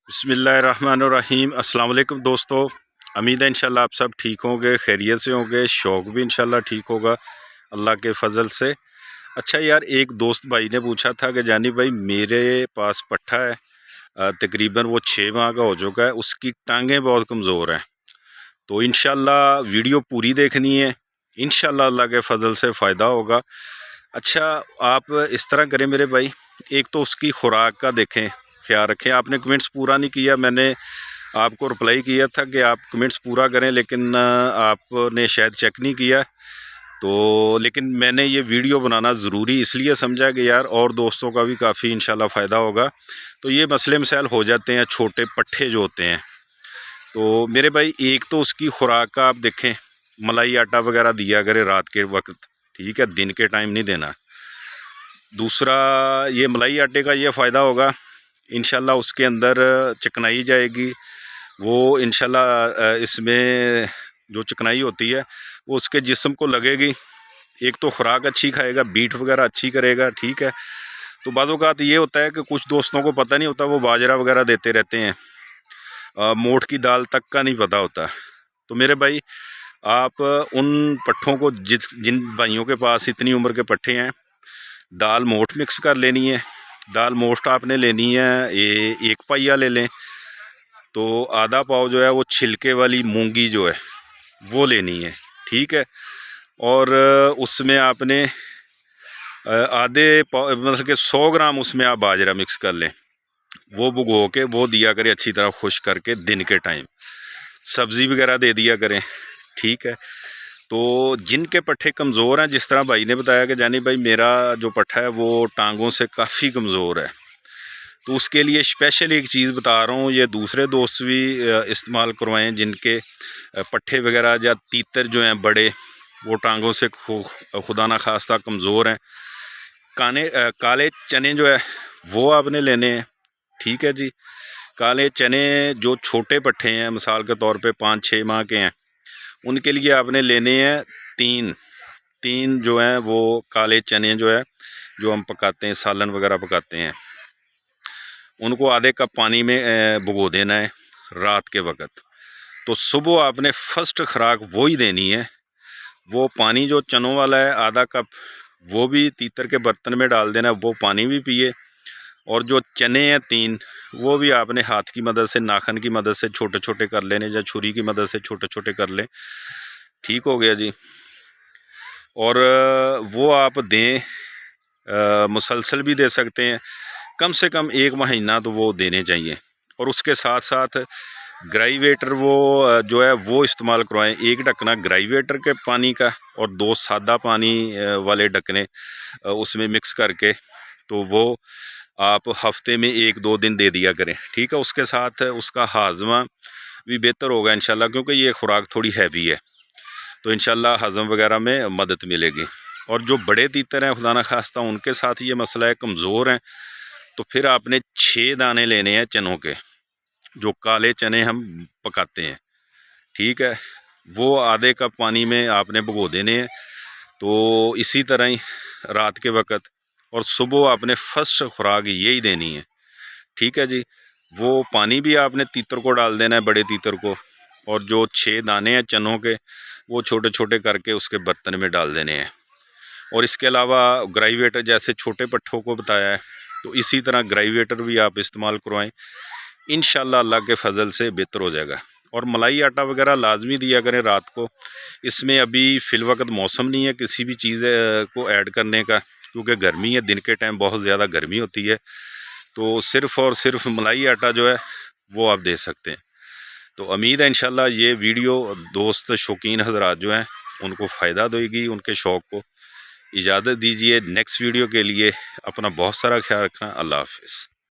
बिस्मिल्लाहिर्रहमानिर्रहीम। अस्सलाम वालेकुम दोस्तों, उम्मीद है इंशाल्लाह आप सब ठीक होंगे, खैरियत से होंगे। शौक़ भी इंशाल्लाह ठीक होगा अल्लाह के फ़ज़ल से। अच्छा यार, एक दोस्त भाई ने पूछा था कि जानी भाई मेरे पास पट्ठा है, तकरीबन वो 6 माह का हो चुका है, उसकी टांगें बहुत कमज़ोर हैं। तो इंशाल्लाह वीडियो पूरी देखनी है, इंशाल्लाह अल्लाह के फ़ज़ल से फ़ायदा होगा। अच्छा, आप इस तरह करें मेरे भाई, एक तो उसकी खुराक का देखें, ख्याल रखें। आपने कमेंट्स पूरा नहीं किया, मैंने आपको रिप्लाई किया था कि आप कमेंट्स पूरा करें, लेकिन आपने शायद चेक नहीं किया। तो लेकिन मैंने ये वीडियो बनाना ज़रूरी इसलिए समझा कि यार और दोस्तों का भी काफ़ी इंशाल्लाह फ़ायदा होगा। तो ये मसले मसाइल हो जाते हैं, छोटे पट्ठे जो होते हैं। तो मेरे भाई, एक तो उसकी खुराक का आप देखें, मलाई आटा वगैरह दिया करें रात के वक्त, ठीक है, दिन के टाइम नहीं देना। दूसरा, ये मलाई आटे का ये फ़ायदा होगा इंशाल्लाह, उसके अंदर चिकनाई जाएगी। वो इंशाल्लाह इसमें जो चिकनाई होती है वो उसके जिस्म को लगेगी। एक तो खुराक अच्छी खाएगा, बीट वगैरह अच्छी करेगा, ठीक है। तो बाज़ औक़ात ये होता है कि कुछ दोस्तों को पता नहीं होता, वो बाजरा वगैरह देते रहते हैं, मोठ की दाल तक का नहीं पता होता। तो मेरे भाई, आप उन पट्ठों को जिन भाइयों के पास इतनी उम्र के पट्ठे हैं, दाल मोठ मिक्स कर लेनी है। दाल मोठ आपने लेनी है, ये 1 पाइया ले लें। तो आधा पाव जो है वो छिलके वाली मूंगी जो है वो लेनी है, ठीक है। और उसमें आपने आधे पाव मतलब कि 100 ग्राम उसमें आप बाजरा मिक्स कर लें। वो भिगो के वो दिया करें अच्छी तरह खुश्क करके दिन के टाइम। सब्ज़ी वगैरह दे दिया करें, ठीक है। तो जिनके पट्ठे कमज़ोर हैं, जिस तरह भाई ने बताया कि जानी भाई मेरा जो पट्ठा है वो टांगों से काफ़ी कमज़ोर है, तो उसके लिए स्पेशल एक चीज़ बता रहा हूँ, ये दूसरे दोस्त भी इस्तेमाल करवाएं जिनके पट्ठे वगैरह या तीतर जो हैं बड़े, वो टांगों से खुदा ना खास्ता कमज़ोर हैं। काले चने जो है वो आपने लेने हैं, ठीक है जी। काले चने जो छोटे पट्ठे हैं, मिसाल के तौर पे 5-6 माह के हैं, उनके लिए आपने लेने हैं 3 जो हैं वो काले चने जो है, जो हम पकाते हैं, सालन वगैरह पकाते हैं, उनको आधे कप पानी में भिगो देना है रात के वक्त। तो सुबह आपने फ़र्स्ट खुराक वो ही देनी है। वो पानी जो चनों वाला है आधा कप, वो भी तीतर के बर्तन में डाल देना है, वो पानी भी पिए। और जो चने हैं 3, वो भी आपने हाथ की मदद से, नाखन की मदद से छोटे छोटे कर लेने, या छुरी की मदद से छोटे छोटे कर लें, ठीक हो गया जी। और वो आप दें, मुसलसल भी दे सकते हैं, कम से कम 1 महीना तो वो देने चाहिए। और उसके साथ साथ ग्राइवेटर वो जो है वो इस्तेमाल करवाएं। 1 ढकना ग्राइवेटर के पानी का और 2 सादा पानी वाले ढकने उसमें मिक्स करके, तो वो आप हफ्ते में 1-2 दिन दे दिया करें, ठीक है। उसके साथ उसका हाजमा भी बेहतर होगा इंशाल्लाह, क्योंकि ये खुराक थोड़ी हैवी है, तो इंशाल्लाह हज़म वगैरह में मदद मिलेगी। और जो बड़े तीतर हैं खुदा ना खास्ता, उनके साथ ये मसला है, कमज़ोर हैं, तो फिर आपने 6 दाने लेने हैं चनों के, जो काले चने हम पकाते हैं, ठीक है। वो आधे कप पानी में आपने भिगो देने हैं। तो इसी तरह ही रात के वक्त और सुबह आपने फ़र्स्ट खुराक यही देनी है, ठीक है जी। वो पानी भी आपने तीतर को डाल देना है, बड़े तीतर को, और जो 6 दाने हैं चनों के वो छोटे छोटे करके उसके बर्तन में डाल देने हैं। और इसके अलावा ग्राइवेटर जैसे छोटे पट्ठों को बताया है, तो इसी तरह ग्राइवेटर भी आप इस्तेमाल करवाएं, इंशाल्लाह अल्लाह के फ़ज़ल से बेहतर हो जाएगा। और मलाई आटा वगैरह लाजमी दिया करें रात को। इसमें अभी फ़िलवक़्त मौसम नहीं है किसी भी चीज़ को ऐड करने का, क्योंकि गर्मी है, दिन के टाइम बहुत ज़्यादा गर्मी होती है। तो सिर्फ़ और सिर्फ मलाई आटा जो है वो आप दे सकते हैं। तो उम्मीद है इंशाल्लाह ये वीडियो दोस्त शौकीन हज़रात जो हैं उनको फ़ायदा देगी, उनके शौक़ को। इजाज़त दीजिए, नेक्स्ट वीडियो के लिए अपना बहुत सारा ख्याल रखना। अल्लाह हाफ़िज़।